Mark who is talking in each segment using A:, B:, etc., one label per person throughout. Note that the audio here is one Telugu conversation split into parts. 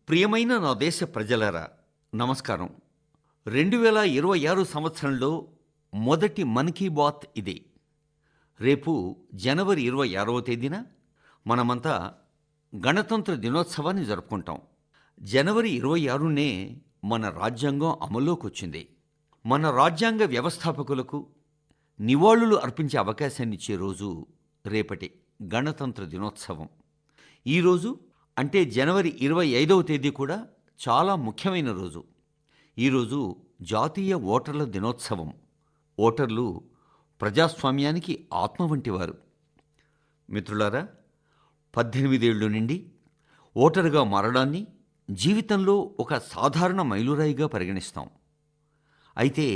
A: ప్రియమైన నా దేశ ప్రజలారా, నమస్కారం. 2026 సంవత్సరంలో మొదటి మన్ కీ బాత్ ఇదే. రేపు జనవరి 26వ తేదీన మనమంతా గణతంత్ర దినోత్సవాన్ని జరుపుకుంటాం. జనవరి 26నే మన రాజ్యాంగం అమల్లోకి వచ్చింది. మన రాజ్యాంగ వ్యవస్థాపకులకు నివాళులు అర్పించే అవకాశాన్ని ఇచ్చే రోజు రేపటి గణతంత్ర దినోత్సవం. ఈరోజు అంటే జనవరి 25వ తేదీ కూడా చాలా ముఖ్యమైన రోజు. ఈరోజు జాతీయ ఓటర్ల దినోత్సవం. ఓటర్లు ప్రజాస్వామ్యానికి ఆత్మ వంటివారు. మిత్రులారా, 18 ఏళ్ళు నిండి ఓటరుగా మారడాన్ని జీవితంలో ఒక సాధారణ మైలురాయిగా పరిగణిస్తాం. అయితే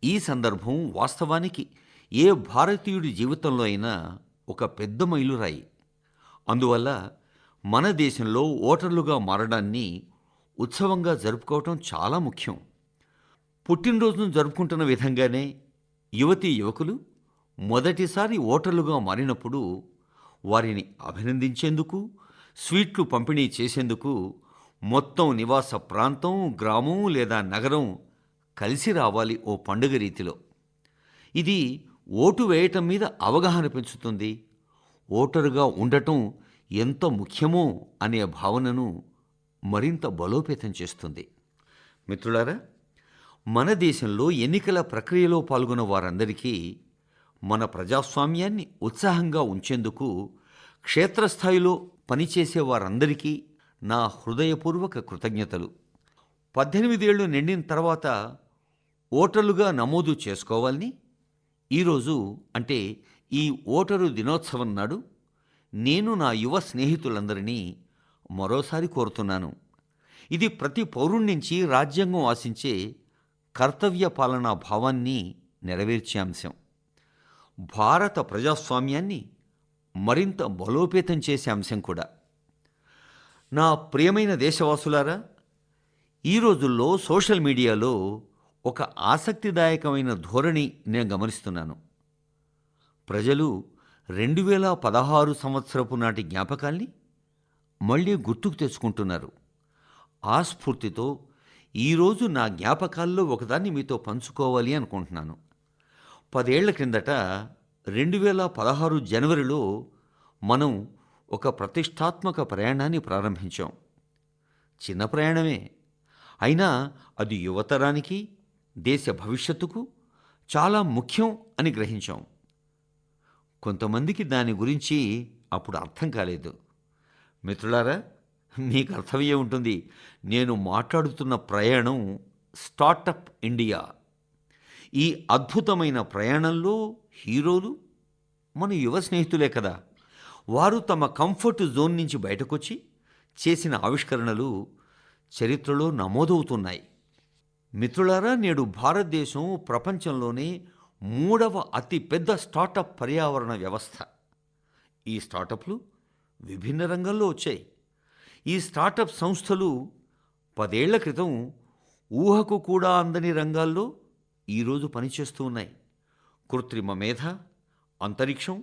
A: ఈ సందర్భం వాస్తవానికి ఏ భారతీయుడి జీవితంలో అయినా ఒక పెద్ద మైలురాయి. అందువల్ల మన దేశంలో ఓటర్లుగా మారడాన్ని ఉత్సవంగా జరుపుకోవటం చాలా ముఖ్యం. పుట్టినరోజును జరుపుకుంటున్న విధంగానే యువతీ యువకులు మొదటిసారి ఓటర్లుగా మారినప్పుడు వారిని అభినందించేందుకు, స్వీట్లు పంపిణీ చేసేందుకు మొత్తం నివాస ప్రాంతం, గ్రామం లేదా నగరం కలిసి రావాలి ఓ పండుగ రీతిలో. ఇది ఓటు వేయటం మీద అవగాహన పెంచుతుంది. ఓటరుగా ఉండటం ఎంత ముఖ్యమో అనే భావనను మరింత బలోపేతం చేస్తుంది. మిత్రులారా, మన దేశంలో ఎన్నికల ప్రక్రియలో పాల్గొన్న వారందరికీ, మన ప్రజాస్వామ్యాన్ని ఉత్సాహంగా ఉంచేందుకు క్షేత్రస్థాయిలో పనిచేసే వారందరికీ నా హృదయపూర్వక కృతజ్ఞతలు. 18 ఏళ్లు నిండిన తర్వాత ఓటర్లుగా నమోదు చేసుకోవాలని ఈరోజు అంటే ఈ ఓటరు దినోత్సవం నాడు నేను నా యువ స్నేహితులందరినీ మరోసారి కోరుతున్నాను. ఇది ప్రతి పౌరుడి నుంచి రాజ్యాంగం ఆశించే కర్తవ్య పాలనా భావాన్ని నెరవేర్చే అంశం. భారత ప్రజాస్వామ్యాన్ని మరింత బలోపేతం చేసే అంశం కూడా. నా ప్రియమైన దేశవాసులారా, ఈ రోజుల్లో సోషల్ మీడియాలో ఒక ఆసక్తిదాయకమైన ధోరణి నేను గమనిస్తున్నాను. ప్రజలు 2016 సంవత్సరపు నాటి జ్ఞాపకాల్ని మళ్ళీ గుర్తుకు తెచ్చుకుంటున్నారు. ఆ స్ఫూర్తితో ఈరోజు నా జ్ఞాపకాల్లో ఒకదాన్ని మీతో పంచుకోవాలి అనుకుంటున్నాను. 10 ఏళ్ల క్రిందట 2016 జనవరిలో మనం ఒక ప్రతిష్టాత్మక ప్రయాణాన్ని ప్రారంభించాం. చిన్న ప్రయాణమే అయినా అది యువతరానికి, దేశ భవిష్యత్తుకు చాలా ముఖ్యం అని గ్రహించాం. కొంతమందికి దాని గురించి అప్పుడు అర్థం కాలేదు. మిత్రులారా, మీకు అర్థమయ్యే ఉంటుంది, నేను మాట్లాడుతున్న ప్రయాణం స్టార్టప్ ఇండియా. ఈ అద్భుతమైన ప్రయాణంలో హీరోలు మన యువ స్నేహితులే కదా. వారు తమ కంఫర్ట్ జోన్ నుంచి బయటకొచ్చి చేసిన ఆవిష్కరణలు చరిత్రలో నమోదవుతున్నాయి. మిత్రులారా, నేడు భారతదేశం ప్రపంచంలోనే 3వ అతిపెద్ద స్టార్టప్ పర్యావరణ వ్యవస్థ. ఈ స్టార్టప్లు విభిన్న రంగాల్లో వచ్చాయి. ఈ స్టార్టప్ సంస్థలు 10 ఏళ్ల క్రితం ఊహకు కూడా అందని రంగాల్లో ఈరోజు పనిచేస్తూ ఉన్నాయి. కృత్రిమ మేధ, అంతరిక్షం,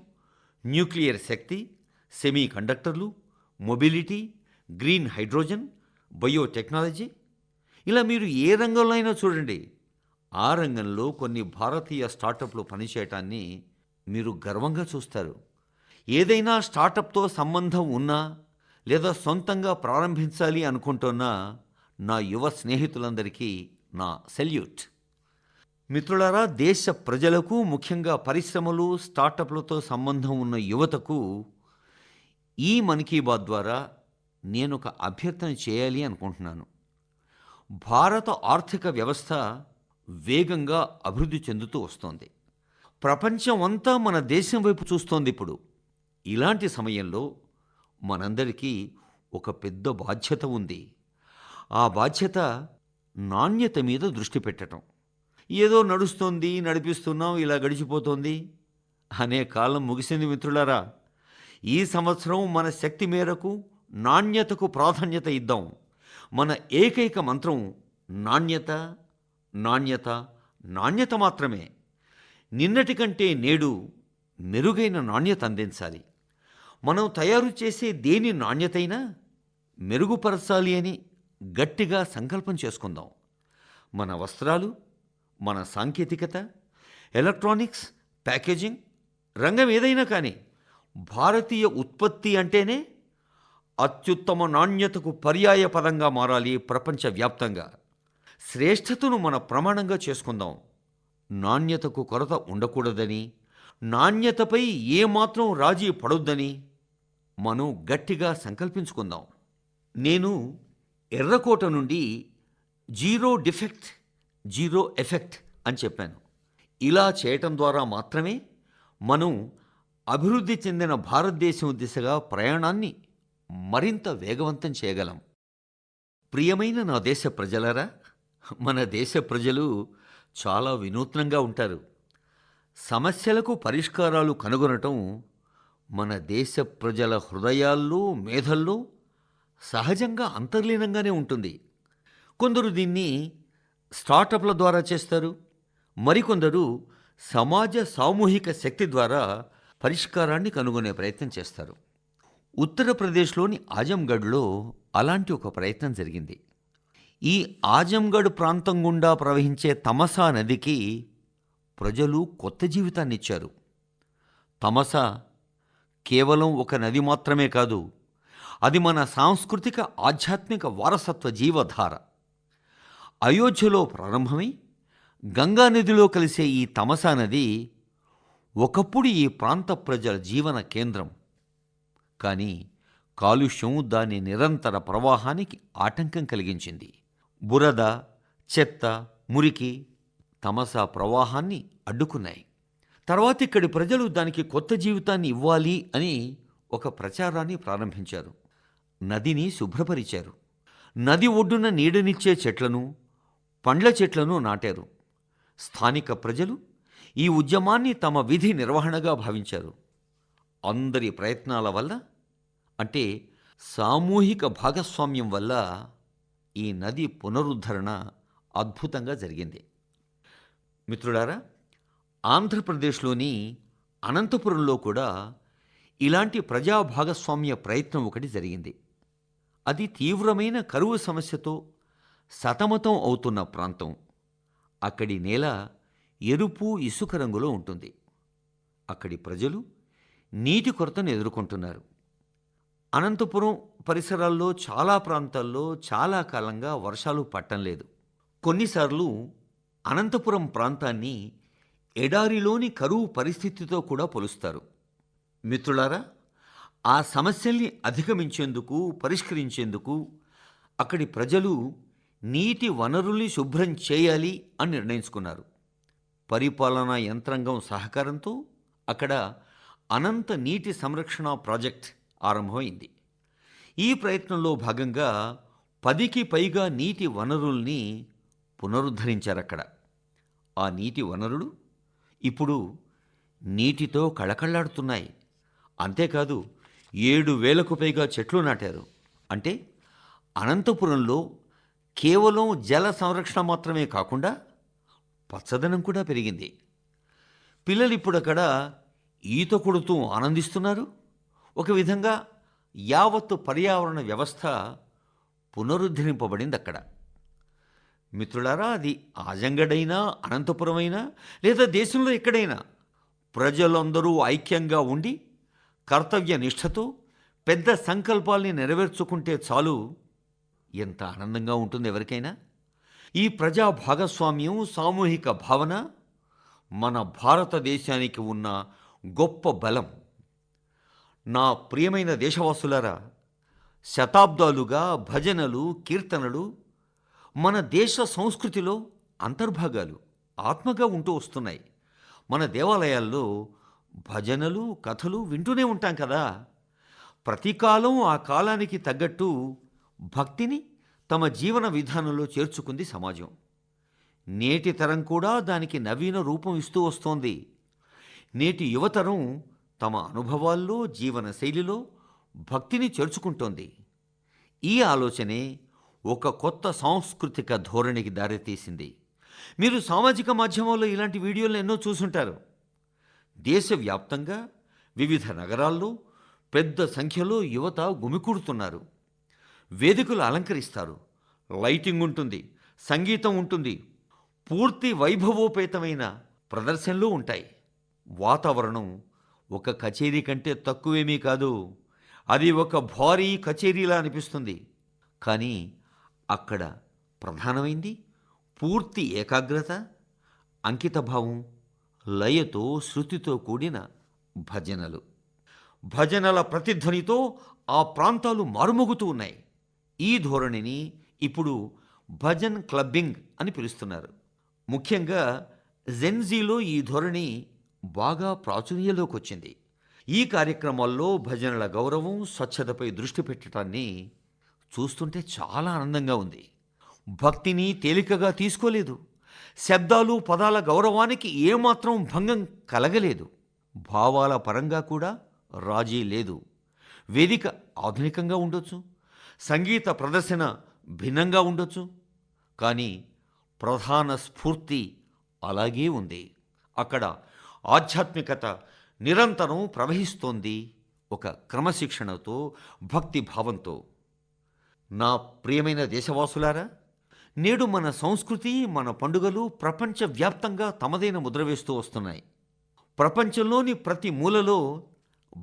A: న్యూక్లియర్ శక్తి, సెమీ కండక్టర్లు, మొబిలిటీ, గ్రీన్ హైడ్రోజన్, బయోటెక్నాలజీ, ఇలా మీరు ఏ రంగంలో అయినా చూడండి, ఆ రంగంలో కొన్ని భారతీయ స్టార్టప్లు పనిచేయటాన్ని మీరు గర్వంగా చూస్తారు. ఏదైనా స్టార్టప్తో సంబంధం ఉన్నా లేదా సొంతంగా ప్రారంభించాలి అనుకుంటున్నా నా యువ స్నేహితులందరికీ నా సెల్యూట్. మిత్రులారా, దేశ ప్రజలకు, ముఖ్యంగా పరిశ్రమలు, స్టార్టప్లతో సంబంధం ఉన్న యువతకు ఈ మన్ కీ బాత్ ద్వారా నేను ఒక అభ్యర్థన చేయాలి అనుకుంటున్నాను. భారత ఆర్థిక వ్యవస్థ వేగంగా అభివృద్ధి చెందుతూ వస్తోంది. ప్రపంచం అంతా మన దేశం వైపు చూస్తోంది ఇప్పుడు. ఇలాంటి సమయంలో మనందరికీ ఒక పెద్ద బాధ్యత ఉంది. ఆ బాధ్యత నాణ్యత మీద దృష్టి పెట్టడం. ఏదో నడుస్తోంది, నడిపిస్తున్నాం, ఇలా గడిచిపోతోంది అనే కాలం ముగిసింది మిత్రులారా. ఈ సంవత్సరం మన శక్తి మేరకు నాణ్యతకు ప్రాధాన్యత ఇద్దాం. మన ఏకైక మంత్రం నాణ్యత, నాణ్యత, నాణ్యత మాత్రమే. నిన్నటి కంటే నేడు మెరుగైన నాణ్యత అందించాలి. మనం తయారు చేసే దేని నాణ్యతైనా మెరుగుపరచాలి అని గట్టిగా సంకల్పం చేసుకుందాం. మన వస్త్రాలు, మన సాంకేతికత, ఎలక్ట్రానిక్స్, ప్యాకేజింగ్ రంగం ఏదైనా కానీ భారతీయ ఉత్పత్తి అంటేనే అత్యుత్తమ నాణ్యతకు పర్యాయ పదంగా మారాలి. ప్రపంచవ్యాప్తంగా శ్రేష్ఠతను మన ప్రమాణంగా చేసుకుందాం. నాణ్యతకు కొరత ఉండకూడదని, నాణ్యతపై ఏమాత్రం రాజీ పడొద్దని మనం గట్టిగా సంకల్పించుకుందాం. నేను ఎర్రకోట నుండి జీరో డిఫెక్ట్, జీరో ఎఫెక్ట్ అని చెప్పాను. ఇలా చేయటం ద్వారా మాత్రమే మనం అభివృద్ధి చెందిన భారతదేశం దిశగా ప్రయాణాన్ని మరింత వేగవంతం చేయగలం. ప్రియమైన నా దేశ ప్రజలారా, మన దేశ ప్రజలు చాలా వినూత్నంగా ఉంటారు. సమస్యలకు పరిష్కారాలు కనుగొనటం మన దేశ ప్రజల హృదయాల్లో, మేధల్లో సహజంగా అంతర్లీనంగానే ఉంటుంది. కొందరు దీన్ని స్టార్టప్ల ద్వారా చేస్తారు, మరికొందరు సమాజ సామూహిక శక్తి ద్వారా పరిష్కారాన్ని కనుగొనే ప్రయత్నం చేస్తారు. ఉత్తరప్రదేశ్లోని ఆజంగఢ్లో అలాంటి ఒక ప్రయత్నం జరిగింది. ఈ ఆజంగఢ్ ప్రాంతం గుండా ప్రవహించే తమసా నదికి ప్రజలు కొత్త జీవితాన్నిచ్చారు. తమసా కేవలం ఒక నది మాత్రమే కాదు, అది మన సాంస్కృతిక ఆధ్యాత్మిక వారసత్వ జీవధార. అయోధ్యలో ప్రారంభమై గంగా నదిలో కలిసే ఈ తమసా నది ఒకప్పుడు ఈ ప్రాంత ప్రజల జీవన కేంద్రం. కానీ కాలుష్యం దాని నిరంతర ప్రవాహానికి ఆటంకం కలిగించింది. బురద, చెత్త, మురికి తమసా ప్రవాహాన్ని అడ్డుకున్నాయి. తర్వాత ఇక్కడి ప్రజలు దానికి కొత్త జీవితాన్ని ఇవ్వాలి అని ఒక ప్రచారాన్ని ప్రారంభించారు. నదిని శుభ్రపరిచారు. నది ఒడ్డున నీడనిచ్చే చెట్లను, పండ్ల చెట్లను నాటారు. స్థానిక ప్రజలు ఈ ఉద్యమాన్ని తమ విధి నిర్వహణగా భావించారు. అందరి ప్రయత్నాల వల్ల, అంటే సామూహిక భాగస్వామ్యం వల్ల ఈ నది పునరుద్ధరణ అద్భుతంగా జరిగింది. మిత్రులారా, ఆంధ్రప్రదేశ్లోని అనంతపురంలో కూడా ఇలాంటి ప్రజా భాగస్వామ్య ప్రయత్నం ఒకటి జరిగింది. అది తీవ్రమైన కరువు సమస్యతో సతమతం అవుతున్న ప్రాంతం. అక్కడి నేల ఎరుపు, ఇసుక రంగులో ఉంటుంది. అక్కడి ప్రజలు నీటి కొరతను ఎదుర్కొంటున్నారు. అనంతపురం పరిసరాల్లో చాలా ప్రాంతాల్లో చాలా కాలంగా వర్షాలు పట్టం లేదు. కొన్నిసార్లు అనంతపురం ప్రాంతాన్ని ఎడారిలోని కరువు పరిస్థితితో కూడా పోలుస్తారు. మిత్రులారా, ఆ సమస్యల్ని అధిగమించేందుకు, పరిష్కరించేందుకు అక్కడి ప్రజలు నీటి వనరుల్ని శుభ్రం చేయాలి అని నిర్ణయించుకున్నారు. పరిపాలనా యంత్రాంగం సహకారంతో అక్కడ అనంత నీటి సంరక్షణ ప్రాజెక్ట్ ఆరంభమైంది. ఈ ప్రయత్నంలో భాగంగా 10కి పైగా నీటి వనరుల్ని పునరుద్ధరించారక్కడ. ఆ నీటి వనరులు ఇప్పుడు నీటితో కళకళలాడుతున్నాయి. అంతేకాదు 7,000కు పైగా చెట్లు నాటారు. అంటే అనంతపురంలో కేవలం జల సంరక్షణ మాత్రమే కాకుండా పచ్చదనం కూడా పెరిగింది. పిల్లలు ఇప్పుడు అక్కడ ఈత కొడుతూ ఆనందిస్తున్నారు. ఒక విధంగా యావత్తు పర్యావరణ వ్యవస్థ పునరుద్ధరింపబడింది అక్కడ. మిత్రులారా, అది ఆజంగఢైనా, అనంతపురమైనా లేదా దేశంలో ఎక్కడైనా ప్రజలందరూ ఐక్యంగా ఉండి కర్తవ్య నిష్ఠతో పెద్ద సంకల్పాల్ని నెరవేర్చుకుంటే చాలు, ఎంత ఆనందంగా ఉంటుంది ఎవరికైనా. ఈ ప్రజా భాగస్వామ్యం, సామూహిక భావన మన భారతదేశానికి ఉన్న గొప్ప బలం. నా ప్రియమైన దేశవాసులారా, శతాబ్దాలుగా భజనలు, కీర్తనలు మన దేశ సంస్కృతిలో అంతర్భాగాలు, ఆత్మగా ఉంటూ వస్తున్నాయి. మన దేవాలయాల్లో భజనలు, కథలు వింటూనే ఉంటాం కదా. ప్రతి కాలం ఆ కాలానికి తగ్గట్టు భక్తిని తమ జీవన విధానంలో చేర్చుకుంది సమాజం. నేటి తరం కూడా దానికి నవీన రూపం ఇస్తూ వస్తోంది. నేటి యువతరం తమ అనుభవాల్లో, జీవన శైలిలో భక్తిని చేర్చుకుంటోంది. ఈ ఆలోచనే ఒక కొత్త సాంస్కృతిక ధోరణికి దారితీసింది. మీరు సామాజిక మాధ్యమాల్లో ఇలాంటి వీడియోలు ఎన్నో చూసుంటారు. దేశవ్యాప్తంగా వివిధ నగరాల్లో పెద్ద సంఖ్యలో యువత గుమికూడుతున్నారు. వేదికలు అలంకరిస్తారు, లైటింగ్ ఉంటుంది, సంగీతం ఉంటుంది, పూర్తి వైభవోపేతమైన ప్రదర్శనలు ఉంటాయి. వాతావరణం ఒక కచేరీ కంటే తక్కువేమీ కాదు. అది ఒక భారీ కచేరీలా అనిపిస్తుంది. కానీ అక్కడ ప్రధానమైంది పూర్తి ఏకాగ్రత, అంకితభావం, లయతో శృతితో కూడిన భజనలు. భజనల ప్రతిధ్వనితో ఆ ప్రాంతాలు మారుమోగుతూ ఉన్నాయి. ఈ ధోరణిని ఇప్పుడు భజన్ క్లబ్బింగ్ అని పిలుస్తున్నారు. ముఖ్యంగా జెన్జీలో ఈ ధోరణి బాగా ప్రాచుర్యంలోకి వచ్చింది. ఈ కార్యక్రమాల్లో భజనల గౌరవం, స్వచ్ఛతపై దృష్టి పెట్టడాన్ని చూస్తుంటే చాలా ఆనందంగా ఉంది. భక్తిని తేలికగా తీసుకోలేదు. శబ్దాలు, పదాల గౌరవానికి ఏమాత్రం భంగం కలగలేదు. భావాల పరంగా కూడా రాజీ లేదు. వేదిక ఆధునికంగా ఉండొచ్చు, సంగీత ప్రదర్శన భిన్నంగా ఉండొచ్చు, కానీ ప్రధాన స్ఫూర్తి అలాగే ఉంది. అక్కడ ఆధ్యాత్మికత నిరంతరం ప్రవహిస్తోంది, ఒక క్రమశిక్షణతో, భక్తి భావంతో. నా ప్రియమైన దేశవాసులారా, నేడు మన సంస్కృతి, మన పండుగలు ప్రపంచవ్యాప్తంగా తమదైన ముద్ర వేస్తూ వస్తున్నాయి. ప్రపంచంలోని ప్రతి మూలలో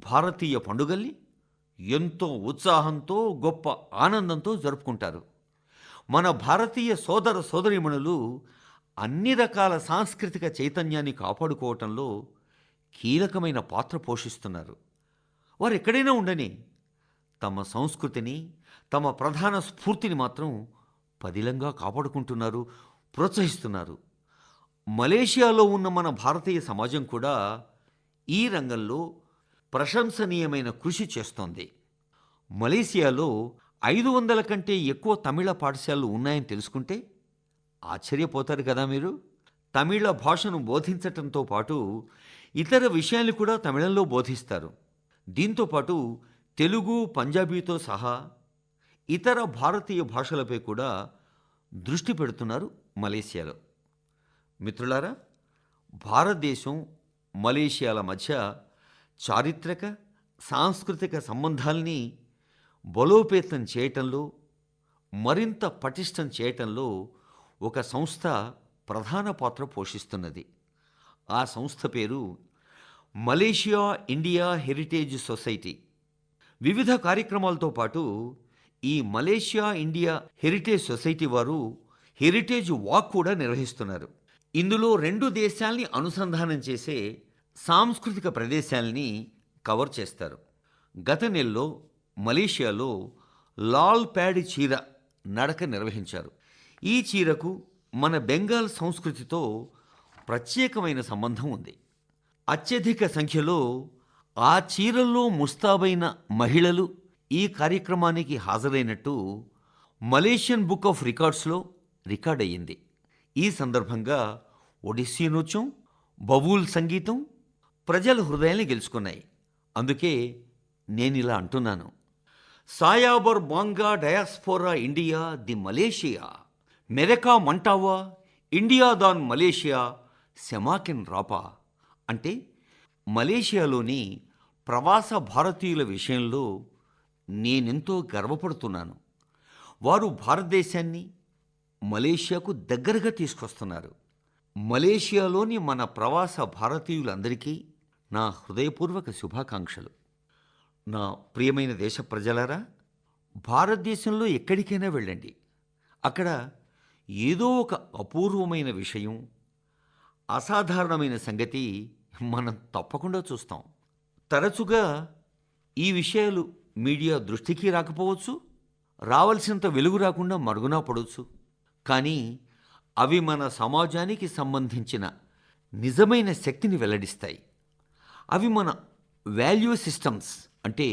A: భారతీయ పండుగల్ని ఎంతో ఉత్సాహంతో, గొప్ప ఆనందంతో జరుపుకుంటారు. మన భారతీయ సోదర సోదరీమణులు అన్ని రకాల సాంస్కృతిక చైతన్యాన్ని కాపాడుకోవటంలో కీలకమైన పాత్ర పోషిస్తున్నారు. వారు ఎక్కడైనా ఉండని తమ సంస్కృతిని, తమ ప్రధాన స్ఫూర్తిని మాత్రం పదిలంగా కాపాడుకుంటున్నారు, ప్రోత్సహిస్తున్నారు. మలేషియాలో ఉన్న మన భారతీయ సమాజం కూడా ఈ రంగంలో ప్రశంసనీయమైన కృషి చేస్తోంది. మలేషియాలో 500 కంటే ఎక్కువ తమిళ పాఠశాలలు ఉన్నాయని తెలుసుకుంటే ఆశ్చర్యపోతారు కదా మీరు. తమిళ భాషను బోధించటంతో పాటు ఇతర విషయాలు కూడా తమిళంలో బోధిస్తారు. దీంతోపాటు తెలుగు, పంజాబీతో సహా ఇతర భారతీయ భాషలపై కూడా దృష్టి పెడుతున్నారు మలేషియాలో. మిత్రులారా, భారతదేశం, మలేషియాల మధ్య చారిత్రక, సాంస్కృతిక సంబంధాల్ని బలోపేతం చేయటంలో, మరింత పటిష్టం చేయటంలో ఒక సంస్థ ప్రధాన పాత్ర పోషిస్తున్నది. ఆ సంస్థ పేరు మలేషియా ఇండియా హెరిటేజ్ సొసైటీ. వివిధ కార్యక్రమాలతో పాటు ఈ మలేషియా ఇండియా హెరిటేజ్ సొసైటీ వారు హెరిటేజ్ వాక్ కూడా నిర్వహిస్తున్నారు. ఇందులో 2 దేశాల్ని అనుసంధానం చేసే సాంస్కృతిక ప్రదేశాల్ని కవర్ చేస్తారు. గత నెలలో మలేషియాలో లాల్ ప్యాడ్ చీర నడక నిర్వహించారు. ఈ చీరకు మన బెంగాల్ సంస్కృతితో ప్రత్యేకమైన సంబంధం ఉంది. అత్యధిక సంఖ్యలో ఆ చీరల్లో ముస్తాబైన మహిళలు ఈ కార్యక్రమానికి హాజరైనట్టు మలేషియన్ బుక్ ఆఫ్ రికార్డ్స్లో రికార్డ్ అయ్యింది. ఈ సందర్భంగా ఒడిస్సీ నృత్యం, బబూల్ సంగీతం ప్రజల హృదయాన్ని గెలుచుకున్నాయి. అందుకే నేనిలా అంటున్నాను, సాయాబర్ బాంగా డయాస్పోరా ఇండియా ది మలేషియా, మెరకా మంటావా ఇండియా దాన్ మలేషియా సెమాకిన్ రాపా. అంటే మలేషియాలోని ప్రవాస భారతీయుల విషయంలో నేనెంతో గర్వపడుతున్నాను. వారు భారతదేశాన్ని మలేషియాకు దగ్గరగా తీసుకొస్తున్నారు. మలేషియాలోని మన ప్రవాస భారతీయులందరికీ నా హృదయపూర్వక శుభాకాంక్షలు. నా ప్రియమైన దేశ ప్రజలారా, భారతదేశంలో ఎక్కడికైనా వెళ్ళండి, అక్కడ ఏదో ఒక అపూర్వమైన విషయం, అసాధారణమైన సంగతి మనం తప్పకుండా చూస్తాం. తరచుగా ఈ విషయాలు మీడియా దృష్టికి రాకపోవచ్చు, రావాల్సినంత వెలుగు రాకుండా మరుగున పడవచ్చు. కానీ అవి మన సమాజానికి సంబంధించిన నిజమైన శక్తిని వెల్లడిస్తాయి. అవి మన వాల్యూ సిస్టమ్స్, అంటే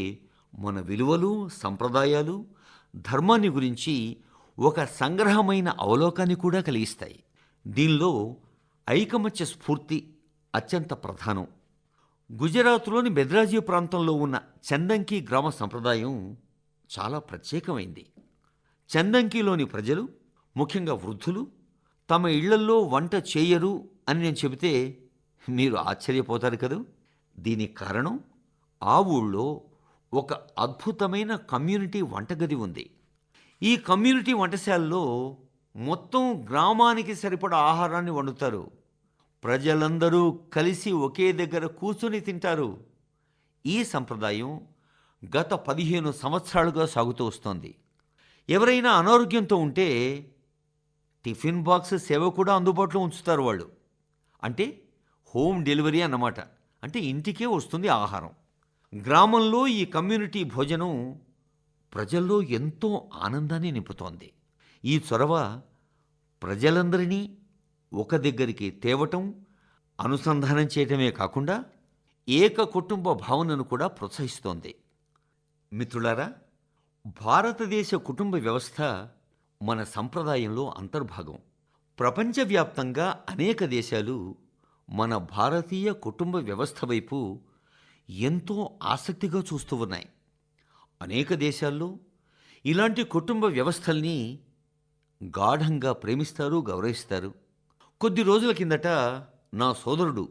A: మన విలువలు, సంప్రదాయాలు, ధర్మాన్ని గురించి ఒక సంగ్రహమైన అవలోకాన్ని కూడా కలిగిస్తాయి. దీనిలో ఐకమత్య స్ఫూర్తి అత్యంత ప్రధానం. గుజరాత్లోని బెద్రాజీ ప్రాంతంలో ఉన్న చందంకి గ్రామ సంప్రదాయం చాలా ప్రత్యేకమైంది. చందంకిలోని ప్రజలు, ముఖ్యంగా వృద్ధులు, తమ ఇళ్లల్లో వంట చేయరు అని నేను చెబితే మీరు ఆశ్చర్యపోతారు కదూ. దీనికి కారణం, ఆ ఊళ్ళో ఒక అద్భుతమైన కమ్యూనిటీ వంటగది ఉంది. ఈ కమ్యూనిటీ వంటశాలలో మొత్తం గ్రామానికి సరిపడా ఆహారాన్ని వండుతారు. ప్రజలందరూ కలిసి ఒకే దగ్గర కూర్చుని తింటారు. ఈ సంప్రదాయం గత 15 సంవత్సరాలుగా సాగుతూ వస్తోంది. ఎవరైనా అనారోగ్యంతో ఉంటే టిఫిన్ బాక్స్ సేవ కూడా అందుబాటులో ఉంచుతారు వాళ్ళు. అంటే హోమ్ డెలివరీ అన్నమాట. అంటే ఇంటికే వస్తుంది ఆహారం. గ్రామంలో ఈ కమ్యూనిటీ భోజనం ప్రజల్లో ఎంతో ఆనందాన్ని నింపుతోంది. ఈ చొరవ ప్రజలందరినీ ఒక దగ్గరికి తేవటం, అనుసంధానం చేయటమే కాకుండా ఏక కుటుంబ భావనను కూడా ప్రోత్సహిస్తోంది. మిత్రులారా, భారతదేశ కుటుంబ వ్యవస్థ మన సంప్రదాయంలో అంతర్భాగం. ప్రపంచవ్యాప్తంగా అనేక దేశాలు మన భారతీయ కుటుంబ వ్యవస్థ వైపు ఎంతో ఆసక్తిగా చూస్తూ ఉన్నాయి. అనేక దేశాల్లో ఇలాంటి కుటుంబ వ్యవస్థల్ని గాఢంగా ప్రేమిస్తారు, గౌరవిస్తారు. కొద్ది రోజుల కిందట నా సోదరుడు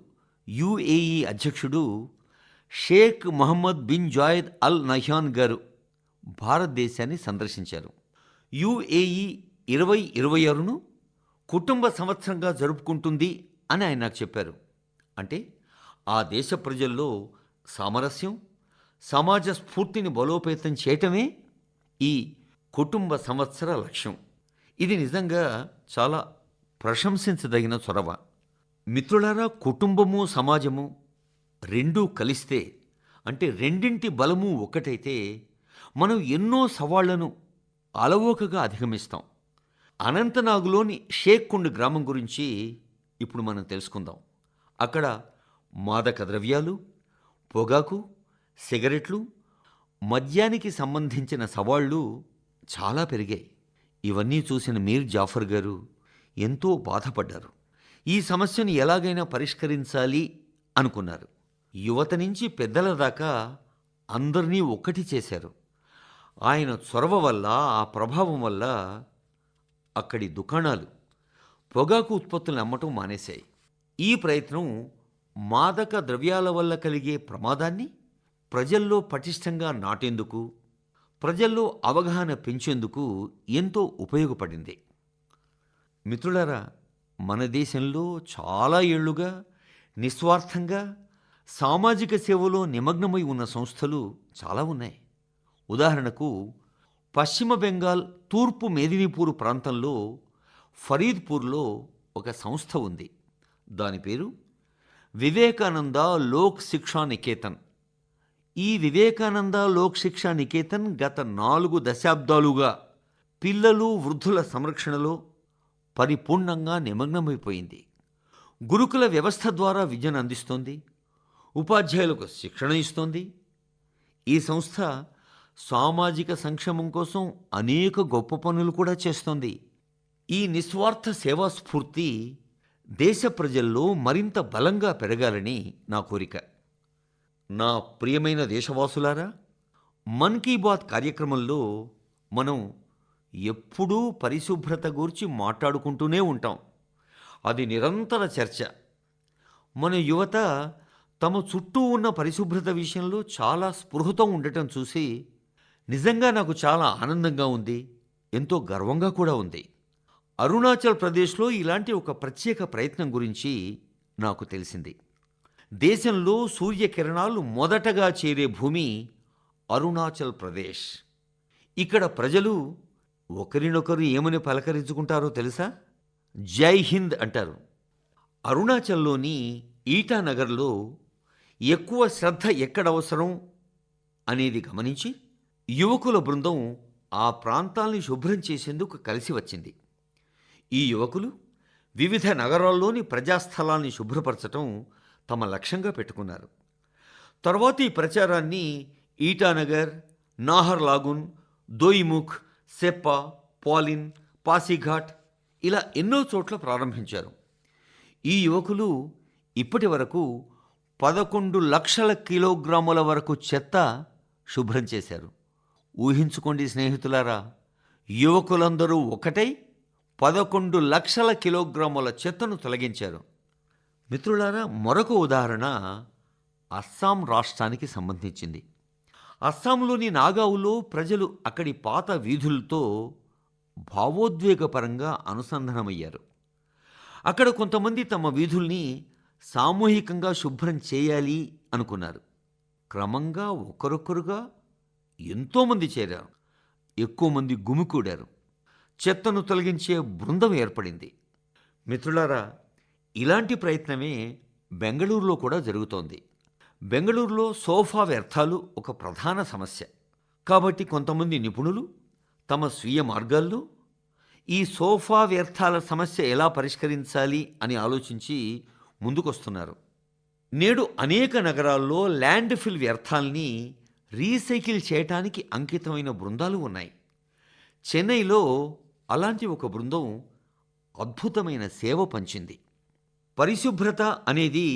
A: యుఏఈ అధ్యక్షుడు Sheikh Mohamed bin Zayed Al Nahyan గారు భారతదేశాన్ని సందర్శించారు. యుఏఈ 2026ను కుటుంబ సంవత్సరంగా జరుపుకుంటుంది అని ఆయన నాకు చెప్పారు. అంటే ఆ దేశ ప్రజల్లో సామరస్యం, సమాజ స్ఫూర్తిని బలోపేతం చేయటమే ఈ కుటుంబ సంవత్సర లక్ష్యం. ఇది నిజంగా చాలా ప్రశంసించదగిన చొరవ. మిత్రులారా, కుటుంబము సమాజము రెండూ కలిస్తే, అంటే రెండింటి బలము ఒకటైతే మనం ఎన్నో సవాళ్లను అలవోకగా అధిగమిస్తాం. అనంతనాగులోని షేక్ కుండ్ గ్రామం గురించి ఇప్పుడు మనం తెలుసుకుందాం. అక్కడ మాదక ద్రవ్యాలు, పొగాకు, సిగరెట్లు, మద్యానికి సంబంధించిన సవాళ్లు చాలా పెరిగాయి. ఇవన్నీ చూసిన మీర్ జాఫర్ గారు ఎంతో బాధపడ్డారు. ఈ సమస్యను ఎలాగైనా పరిష్కరించాలి అనుకున్నారు. యువత నుంచి పెద్దల దాకా అందరినీ ఒక్కటి చేశారు. ఆయన చొరవ వల్ల, ఆ ప్రభావం వల్ల అక్కడి దుకాణాలు పొగాకు ఉత్పత్తులను అమ్మటం మానేశాయి. ఈ ప్రయత్నం మాదక ద్రవ్యాల వల్ల కలిగే ప్రమాదాన్ని ప్రజల్లో పటిష్టంగా నాటేందుకు, ప్రజల్లో అవగాహన పెంచేందుకు ఎంతో ఉపయోగపడింది. మిత్రులారా, మన దేశంలో చాలా ఏళ్లుగా నిస్వార్థంగా సామాజిక సేవలో నిమగ్నమై ఉన్న సంస్థలు చాలా ఉన్నాయి. ఉదాహరణకు పశ్చిమ బెంగాల్ తూర్పు మేదినీపూర్ ప్రాంతంలో ఫరీద్పూర్లో ఒక సంస్థ ఉంది. దాని పేరు వివేకానంద లోక్ శిక్షా నికేతన్. ఈ వివేకానంద లోక్ శిక్షా నికేతన్ గత 4 దశాబ్దాలుగా పిల్లలు, వృద్ధుల సంరక్షణలో పరిపూర్ణంగా నిమగ్నమైపోయింది. గురుకుల వ్యవస్థ ద్వారా విద్యను అందిస్తోంది, ఉపాధ్యాయులకు శిక్షణ ఇస్తోంది. ఈ సంస్థ సామాజిక సంక్షేమం కోసం అనేక గొప్ప పనులు కూడా చేస్తోంది. ఈ నిస్వార్థ సేవా స్ఫూర్తి దేశ ప్రజల్లో మరింత బలంగా పెరగాలని నా కోరిక. నా ప్రియమైన దేశవాసులారా, మన్ కీ బాత్ కార్యక్రమంలో మనం ఎప్పుడూ పరిశుభ్రత గురించి మాట్లాడుకుంటూనే ఉంటాం. అది నిరంతర చర్చ. మన యువత తమ చుట్టూ ఉన్న పరిశుభ్రత విషయంలో చాలా స్పృహతో ఉండటం చూసి నిజంగా నాకు చాలా ఆనందంగా ఉంది, ఎంతో గర్వంగా కూడా ఉంది. అరుణాచల్ ప్రదేశ్లో ఇలాంటి ఒక ప్రత్యేక ప్రయత్నం గురించి నాకు తెలిసింది. దేశంలో సూర్యకిరణాలు మొదటగా చేరే భూమి అరుణాచల్ ప్రదేశ్. ఇక్కడ ప్రజలు ఒకరినొకరు ఏమని పలకరించుకుంటారో తెలుసా? జై హింద్ అంటారు. అరుణాచల్లోని ఈటానగర్లో ఎక్కువ శ్రద్ధ ఎక్కడ అవసరం అనేది గమనించి యువకుల బృందం ఆ ప్రాంతాల్ని శుభ్రం చేసేందుకు కలిసి వచ్చింది. ఈ యువకులు వివిధ నగరాల్లోని ప్రజాస్థలాల్ని శుభ్రపరచటం తమ లక్ష్యంగా పెట్టుకున్నారు. తర్వాత ఈ ప్రచారాన్ని ఈటానగర్, నాహర్ లాగున్, దోయిముఖ్, సెప్పా, పాలిన్, పాసిఘాట్ ఇలా ఎన్నో చోట్ల ప్రారంభించారు. ఈ యువకులు ఇప్పటి వరకు 11 లక్షల కిలోగ్రాముల వరకు చెత్త శుభ్రం చేశారు. ఊహించుకోండి స్నేహితులారా, యువకులందరూ ఒకటై 11 లక్షల కిలోగ్రాముల చెత్తను తొలగించారు. మిత్రులారా, మరొక ఉదాహరణ అస్సాం రాష్ట్రానికి సంబంధించింది. అస్సాంలోని నాగావులో ప్రజలు అక్కడి పాత వీధులతో భావోద్వేగపరంగా అనుసంధానమయ్యారు. అక్కడ కొంతమంది తమ వీధుల్ని సామూహికంగా శుభ్రం చేయాలి అనుకున్నారు. క్రమంగా ఒకరొకరుగా ఎంతోమంది చేరారు. ఎక్కువ మంది గుమికూడారు. చెత్తను తొలగించే బృందం ఏర్పడింది. మిత్రులారా, ఇలాంటి ప్రయత్నమే బెంగళూరులో కూడా జరుగుతోంది. బెంగళూరులో సోఫా వ్యర్థాలు ఒక ప్రధాన సమస్య. కాబట్టి కొంతమంది నిపుణులు తమ స్వీయ మార్గాల్లో ఈ సోఫా వ్యర్థాల సమస్య ఎలా పరిష్కరించాలి అని ఆలోచించి ముందుకొస్తున్నారు. నేడు అనేక నగరాల్లో ల్యాండ్ ఫిల్ వ్యర్థాల్ని రీసైకిల్ చేయటానికి అంకితమైన బృందాలు ఉన్నాయి. చెన్నైలో అలాంటి ఒక బృందం అద్భుతమైన సేవ పంచింది. పరిశుభ్రత అనేది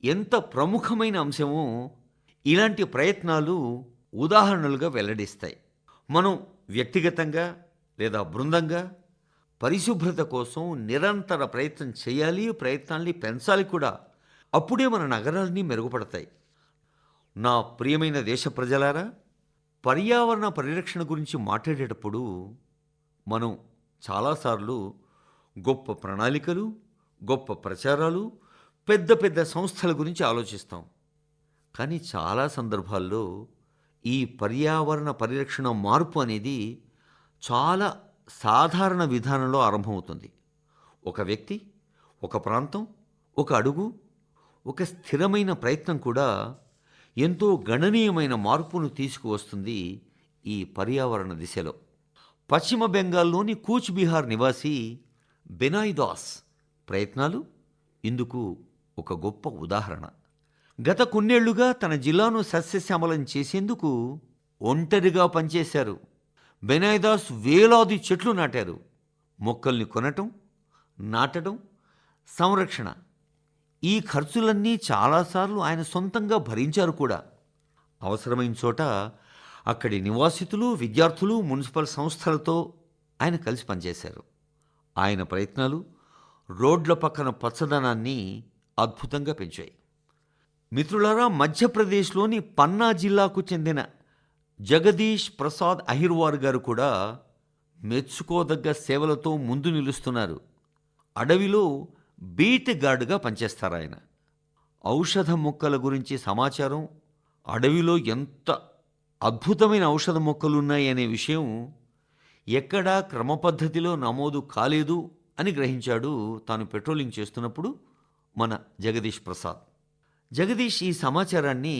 A: ఎంత ప్రముఖమైన అంశమో ఇలాంటి ప్రయత్నాలు ఉదాహరణలుగా వెల్లడిస్తాయి. మనం వ్యక్తిగతంగా లేదా బృందంగా పరిశుభ్రత కోసం నిరంతర ప్రయత్నం చేయాలి, ప్రయత్నాల్ని పెంచాలి కూడా. అప్పుడే మన నగరాల్ని మెరుగుపడతాయి. నా ప్రియమైన దేశ ప్రజలారా, పర్యావరణ పరిరక్షణ గురించి మాట్లాడేటప్పుడు మనం చాలాసార్లు గొప్ప ప్రణాళికలు, గొప్ప ప్రచారాలు, పెద్ద పెద్ద సంస్థల గురించి ఆలోచిస్తాం. కానీ చాలా సందర్భాల్లో ఈ పర్యావరణ పరిరక్షణ మార్పు అనేది చాలా సాధారణ విధానంలో ఆరంభమవుతుంది. ఒక వ్యక్తి, ఒక ప్రాంతం, ఒక అడుగు, ఒక స్థిరమైన ప్రయత్నం కూడా ఎంతో గణనీయమైన మార్పును తీసుకువస్తుంది ఈ పర్యావరణ దిశలో. పశ్చిమ బెంగాల్లోని కూచ్ బిహార్ నివాసి బెనాయ్ దాస్ ప్రయత్నాలు ఇందుకు ఒక గొప్ప ఉదాహరణ. గత కొన్నేళ్లుగా తన జిల్లాను సస్యశ్యామలం చేసేందుకు ఒంటరిగా పనిచేశారు. బెనాయ్ దాస్ వేలాది చెట్లు నాటారు. మొక్కల్ని కొనటం, నాటడం, సంరక్షణ, ఈ ఖర్చులన్నీ చాలాసార్లు ఆయన సొంతంగా భరించారు కూడా. అవసరమైన చోట అక్కడి నివాసితులు, విద్యార్థులు, మున్సిపల్ సంస్థలతో ఆయన కలిసి పనిచేశారు. ఆయన ప్రయత్నాలు రోడ్ల పక్కన పచ్చదనాన్ని అద్భుతంగా పెంచాయి. మిత్రులారా, మధ్యప్రదేశ్లోని పన్నా జిల్లాకు చెందిన జగదీష్ ప్రసాద్ అహిర్వార్ గారు కూడా మెచ్చుకోదగ్గ సేవలతో ముందు నిలుస్తున్నారు. అడవిలో బీట్ గార్డుగా పనిచేస్తారు ఆయన. ఔషధ మొక్కల గురించి సమాచారం, అడవిలో ఎంత అద్భుతమైన ఔషధ మొక్కలు ఉన్నాయి అనే విషయం ఎక్కడా క్రమపద్ధతిలో నమోదు కాలేదు అని గ్రహించాడు తాను పెట్రోలింగ్ చేస్తున్నప్పుడు మన జగదీష్ ప్రసాద్. జగదీష్ ఈ సమాచారాన్ని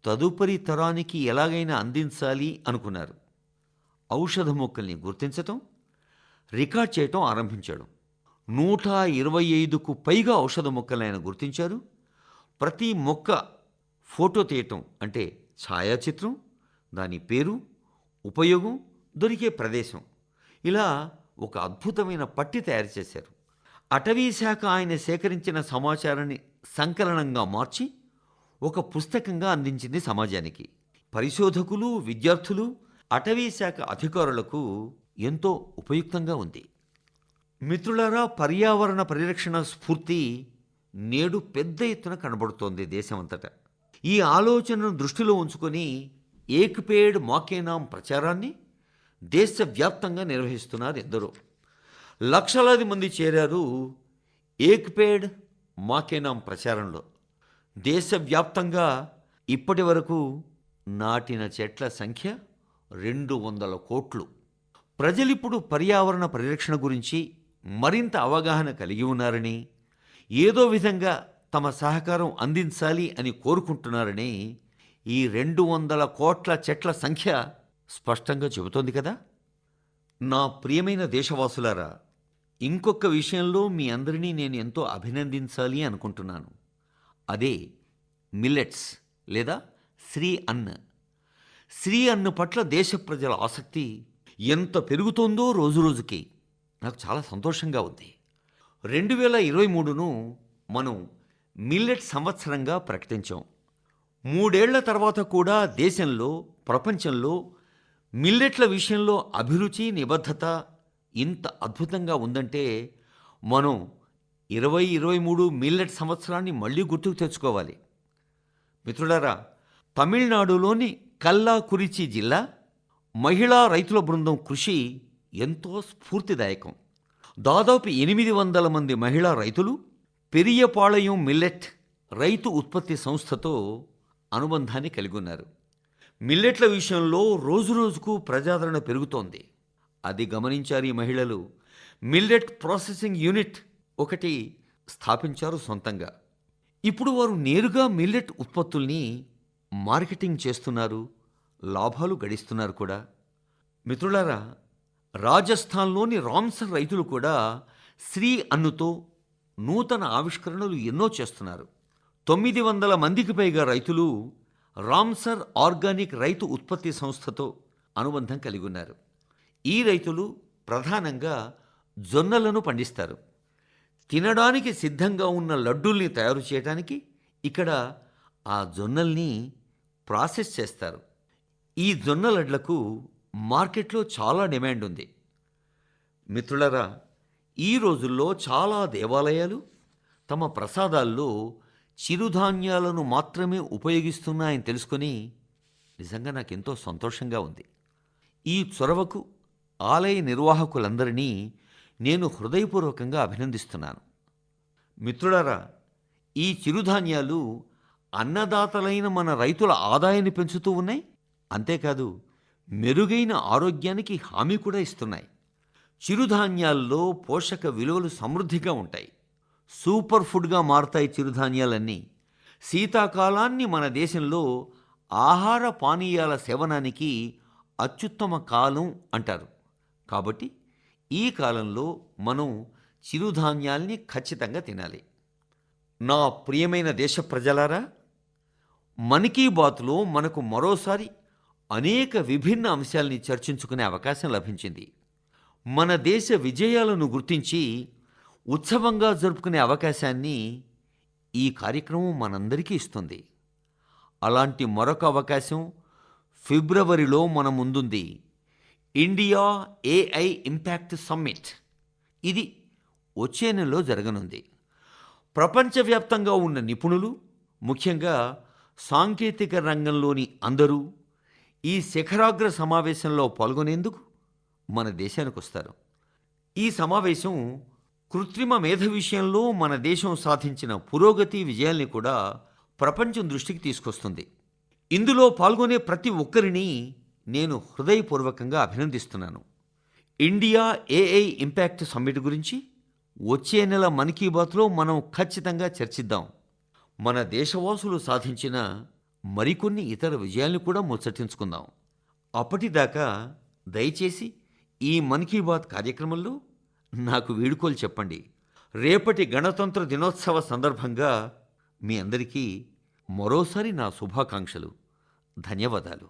A: తదుపరి తరానికి ఎలాగైనా అందించాలి అనుకున్నారు. ఔషధ మొక్కల్ని గుర్తించటం, రికార్డ్ చేయటం ఆరంభించాడు. 125కు పైగా ఔషధ మొక్కలను ఆయన గుర్తించారు. ప్రతి మొక్క ఫోటో తీయటం, అంటే ఛాయాచిత్రం, దాని పేరు, ఉపయోగం, దొరికే ప్రదేశం, ఇలా ఒక అద్భుతమైన పట్టి తయారు చేశారు. అటవీ శాఖ ఆయన సేకరించిన సమాచారాన్ని సంకలనంగా మార్చి ఒక పుస్తకంగా అందించింది సమాజానికి. పరిశోధకులు, విద్యార్థులు, అటవీ శాఖ అధికారులకు ఎంతో ఉపయుక్తంగా ఉంది. మిత్రులారా, పర్యావరణ పరిరక్షణ స్ఫూర్తి నేడు పెద్ద ఎత్తున కనబడుతోంది దేశమంతటా. ఈ ఆలోచనను దృష్టిలో ఉంచుకొని ఏక్ పేడ్ మాకే నామ్ ప్రచారాన్ని దేశవ్యాప్తంగా నిర్వహిస్తున్నారు ఎందరో. లక్షలాది మంది చేరారు ఏక్ పేడ్ మాకే నామ్ ప్రచారంలో. దేశవ్యాప్తంగా ఇప్పటి వరకు నాటిన చెట్ల సంఖ్య 200 కోట్లు. ప్రజలిప్పుడు పర్యావరణ పరిరక్షణ గురించి మరింత అవగాహన కలిగి ఉన్నారని, ఏదో విధంగా తమ సహకారం అందించాలి అని కోరుకుంటున్నారని ఈ 200 కోట్ల చెట్ల సంఖ్య స్పష్టంగా చెబుతోంది కదా. నా ప్రియమైన దేశవాసులారా, ఇంకొక విషయంలో మీ అందరినీ నేను ఎంతో అభినందించాలి అనుకుంటున్నాను. అదే మిల్లెట్స్ లేదా శ్రీ అన్న. శ్రీ అన్న పట్ల దేశ ప్రజల ఆసక్తి ఎంత పెరుగుతోందో రోజురోజుకి నాకు చాలా సంతోషంగా ఉంది. 2023ను మనం మిల్లెట్ సంవత్సరంగా ప్రకటించాం. 3 ఏళ్ల తర్వాత కూడా దేశంలో, ప్రపంచంలో మిల్లెట్ల విషయంలో అభిరుచి, నిబద్ధత ఇంత అద్భుతంగా ఉందంటే మనం 2023 మిల్లెట్ సంవత్సరాన్ని మళ్ళీ గుర్తుకు తెచ్చుకోవాలి. మిత్రులారా, తమిళనాడులోని కల్లాకురిచి జిల్లా మహిళా రైతుల బృందం కృషి ఎంతో స్ఫూర్తిదాయకం. దాదాపు 800 మంది మహిళా రైతులు పెరియపాళయం మిల్లెట్ రైతు ఉత్పత్తి సంస్థతో అనుబంధాన్ని కలిగి ఉన్నారు. మిల్లెట్ల విషయంలో రోజురోజుకు ప్రజాదరణ పెరుగుతోంది. అది గమనించారు ఈ మహిళలు. మిల్లెట్ ప్రాసెసింగ్ యూనిట్ ఒకటి స్థాపించారు సొంతంగా. ఇప్పుడు వారు నేరుగా మిల్లెట్ ఉత్పత్తుల్ని మార్కెటింగ్ చేస్తున్నారు, లాభాలు గడిస్తున్నారు కూడా. మిత్రులారా, రాజస్థాన్లోని రామ్సర్ రైతులు కూడా శ్రీ అన్నుతో నూతన ఆవిష్కరణలు ఎన్నో చేస్తున్నారు. 900 మందికి పైగా రైతులు రామ్సర్ ఆర్గానిక్ రైతు ఉత్పత్తి సంస్థతో అనుబంధం కలిగి ఉన్నారు. ఈ రైతులు ప్రధానంగా జొన్నలను పండిస్తారు. తినడానికి సిద్ధంగా ఉన్న లడ్డూల్ని తయారు చేయడానికి ఇక్కడ ఆ జొన్నల్ని ప్రాసెస్ చేస్తారు. ఈ జొన్న లడ్లకు మార్కెట్లో చాలా డిమాండ్ ఉంది. మిత్రులారా, ఈ రోజుల్లో చాలా దేవాలయాలు తమ ప్రసాదాల్లో చిరుధాన్యాలను మాత్రమే ఉపయోగిస్తున్నాయని తెలుసుకొని నిజంగా నాకెంతో సంతోషంగా ఉంది. ఈ చొరవకు ఆలయ నిర్వాహకులందరినీ నేను హృదయపూర్వకంగా అభినందిస్తున్నాను. మిత్రులారా, ఈ చిరుధాన్యాలు అన్నదాతలైన మన రైతుల ఆదాయాన్ని పెంచుతూ ఉన్నాయి. అంతేకాదు మెరుగైన ఆరోగ్యానికి హామీ కూడా ఇస్తున్నాయి. చిరుధాన్యాల్లో పోషక విలువలు సమృద్ధిగా ఉంటాయి. సూపర్ ఫుడ్గా మారతాయి చిరుధాన్యాలన్నీ. శీతాకాలాన్ని మన దేశంలో ఆహార పానీయాల సేవనానికి అత్యుత్తమ కాలం అంటారు. కాబట్టి ఈ కాలంలో మనం చిరుధాన్యాల్ని ఖచ్చితంగా తినాలి. నా ప్రియమైన దేశ ప్రజలారా, మన్ కీ బాత్లో మనకు మరోసారి అనేక విభిన్న అంశాల్ని చర్చించుకునే అవకాశం లభించింది. మన దేశ విజయాలను గుర్తించి ఉత్సవంగా జరుపుకునే అవకాశాన్ని ఈ కార్యక్రమం మనందరికీ ఇస్తుంది. అలాంటి మరొక అవకాశం ఫిబ్రవరిలో మన ముందుంది. India AI impact summit. ఇది వచ్చే నెలలో జరగనుంది. ప్రపంచవ్యాప్తంగా ఉన్న నిపుణులు, ముఖ్యంగా సాంకేతిక రంగంలోని అందరూ ఈ శిఖరాగ్ర సమావేశంలో పాల్గొనేందుకు మన దేశానికి వస్తారు. ఈ సమావేశం కృత్రిమ మేధ విషయంలో మన దేశం సాధించిన పురోగతి విజయాల్ని కూడా ప్రపంచం దృష్టికి తీసుకొస్తుంది. ఇందులో పాల్గొనే ప్రతి ఒక్కరిని నేను హృదయపూర్వకంగా అభినందిస్తున్నాను. ఇండియా ఏఐ ఇంపాక్ట్ సమ్మిట్ గురించి వచ్చే నెల మన్ కీ బాత్లో మనం ఖచ్చితంగా చర్చిద్దాం. మన దేశవాసులు సాధించిన మరికొన్ని ఇతర విజయాలను కూడా ముచ్చటించుకుందాం. అప్పటిదాకా దయచేసి ఈ మన్ కీ బాత్ కార్యక్రమంలో నాకు వీడుకోలు చెప్పండి. రేపటి గణతంత్ర దినోత్సవ సందర్భంగా మీ అందరికీ మరోసారి నా శుభాకాంక్షలు. ధన్యవాదాలు.